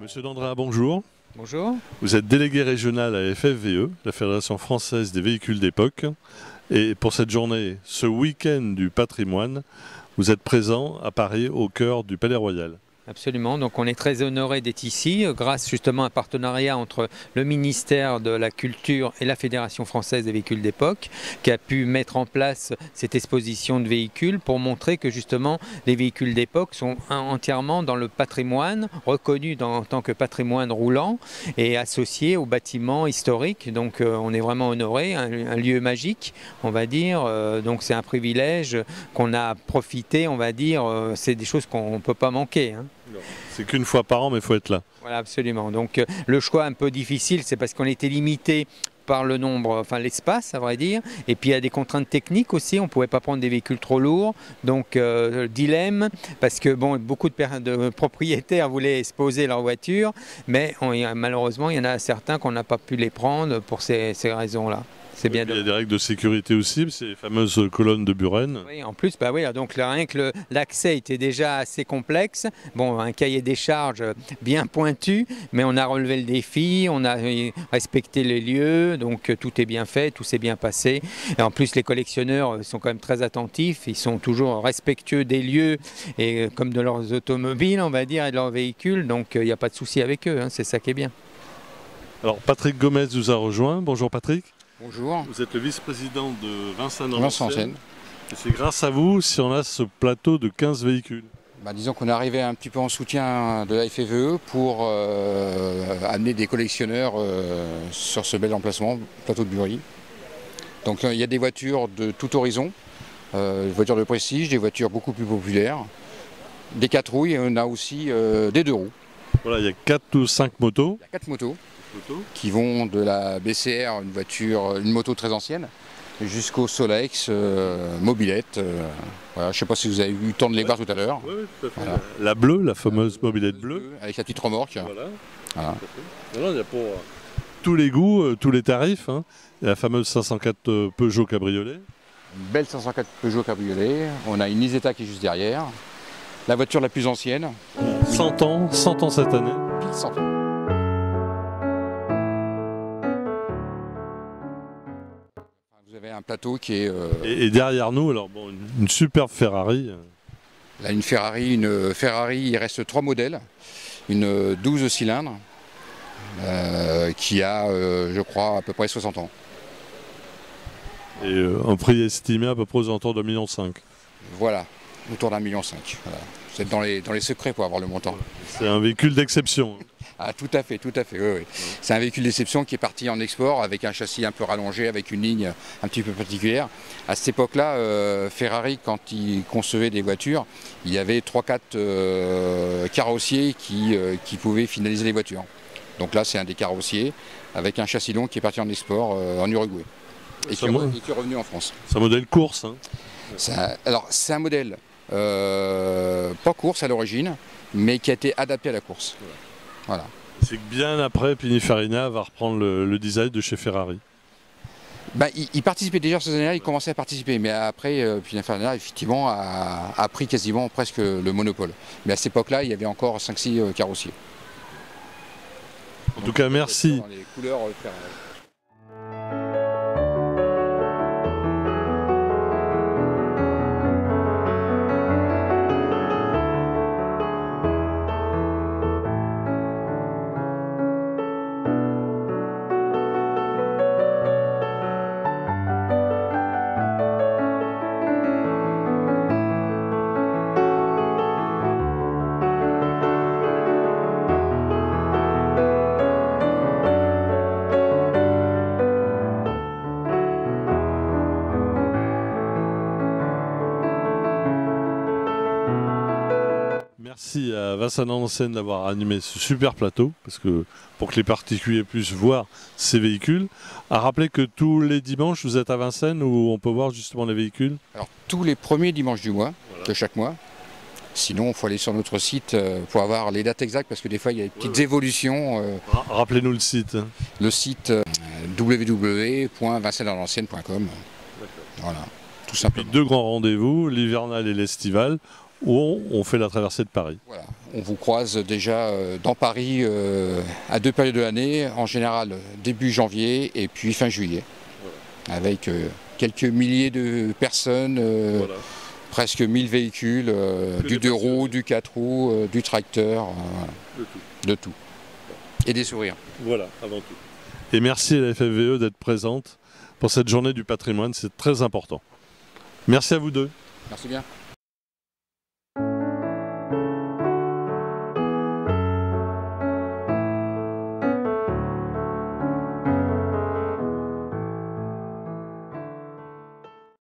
Monsieur Dandrin, bonjour. Bonjour. Vous êtes délégué régional à FFVE, la Fédération française des véhicules d'époque. Et pour cette journée, ce week-end du patrimoine, vous êtes présent à Paris, au cœur du Palais Royal. Absolument, donc on est très honoré d'être ici grâce justement à un partenariat entre le ministère de la Culture et la Fédération française des véhicules d'époque qui a pu mettre en place cette exposition de véhicules pour montrer que justement les véhicules d'époque sont entièrement dans le patrimoine, reconnus en tant que patrimoine roulant et associés aux bâtiments historiques. Donc on est vraiment honoré, un lieu magique on va dire, donc c'est un privilège qu'on a profité, on va dire, c'est des choses qu'on ne peut pas manquer. Hein. C'est qu'une fois par an, mais il faut être là. Voilà, absolument. Donc le choix un peu difficile, c'est parce qu'on était limité par le nombre, enfin l'espace à vrai dire, et puis il y a des contraintes techniques aussi, on ne pouvait pas prendre des véhicules trop lourds, donc dilemme, parce que bon, beaucoup de propriétaires voulaient exposer leur voiture, mais malheureusement il y en a certains qu'on n'a pas pu les prendre pour ces raisons-là. Il y a des règles de sécurité aussi, ces fameuses colonnes de Buren. Oui, en plus, bah oui, donc rien que l'accès était déjà assez complexe. Bon, un cahier des charges bien pointu, mais on a relevé le défi, on a respecté les lieux, donc tout est bien fait, tout s'est bien passé. Et en plus, les collectionneurs sont quand même très attentifs, ils sont toujours respectueux des lieux et comme de leurs automobiles, on va dire, et de leurs véhicules, donc il n'y a pas de souci avec eux, hein, c'est ça qui est bien. Alors, Patrick Gomez nous a rejoint. Bonjour Patrick. Bonjour. Vous êtes le vice-président de Vincennes en Seine. Et c'est grâce à vous si on a ce plateau de 15 véhicules. Disons qu'on est arrivé un petit peu en soutien de la FFVE pour amener des collectionneurs sur ce bel emplacement, plateau de Bury. Donc il y a des voitures de tout horizon, des voitures de prestige, des voitures beaucoup plus populaires, des 4 roues et on a aussi des 2 roues. Voilà, il y a 4 ou 5 motos. Il y a 4 motos. Qui vont de la BCR, une moto très ancienne, jusqu'au Solex, mobilette. Voilà, je ne sais pas si vous avez eu le temps de les voir tout à l'heure. Oui, tout à fait. Voilà. La bleue, la fameuse mobilette bleue. Avec la petite remorque. Voilà. Il y a pour tous les goûts, tous les tarifs. Hein. Il y a la fameuse 504 Peugeot Cabriolet. Une belle 504 Peugeot Cabriolet. On a une Isetta qui est juste derrière. La voiture la plus ancienne. 100 ans cette année. Pile 100 ans. Vous avez un plateau qui est... Et derrière nous, alors bon, une superbe Ferrari. Là, une Ferrari, il reste 3 modèles. Une 12 cylindres qui a, je crois, à peu près 60 ans. Et un prix estimé à peu près aux alentours de 1,5 million. Voilà, autour d'1,5 million. Voilà. Vous êtes dans les secrets pour avoir le montant. C'est un véhicule d'exception. Ah, tout à fait, oui, oui. C'est un véhicule d'exception qui est parti en export avec un châssis un peu rallongé, avec une ligne un petit peu particulière. À cette époque-là, Ferrari, quand il concevait des voitures, il y avait 3-4 carrossiers qui pouvaient finaliser les voitures. Donc là, c'est un des carrossiers avec un châssis long qui est parti en export en Uruguay et qui est revenu en France. C'est un modèle course. Hein. Alors, c'est un modèle pas course à l'origine, mais qui a été adapté à la course. Voilà. C'est que bien après, Pininfarina va reprendre le design de chez Ferrari. Il participait déjà ces années-là, il commençait à participer, mais après, Pininfarina, effectivement, a pris quasiment presque le monopole. Mais à cette époque-là, il y avait encore 5-6 carrossiers. En tout cas, merci. Dans les couleurs Ferrari. Merci à Vincennes d'avoir animé ce super plateau, parce que pour que les particuliers puissent voir ces véhicules. À rappeler que tous les dimanches, vous êtes à Vincennes où on peut voir justement les véhicules. Alors, tous les premiers dimanches du mois, de chaque mois. Sinon, il faut aller sur notre site pour avoir les dates exactes, parce que des fois, il y a des petites évolutions. Rappelez-nous le site. Le site www.vincennes-en-ancienne.com. Voilà, tout simplement. Et 2 grands rendez-vous, l'hivernal et l'estival, où on fait la traversée de Paris. Voilà. On vous croise déjà dans Paris à 2 périodes de l'année, en général début janvier et puis fin juillet, avec quelques milliers de personnes, presque 1000 véhicules, du 2 roues, du 4 roues, du tracteur, de tout. Et des sourires. Voilà, avant tout. Et merci à la FFVE d'être présente pour cette journée du patrimoine, c'est très important. Merci à vous deux. Merci bien.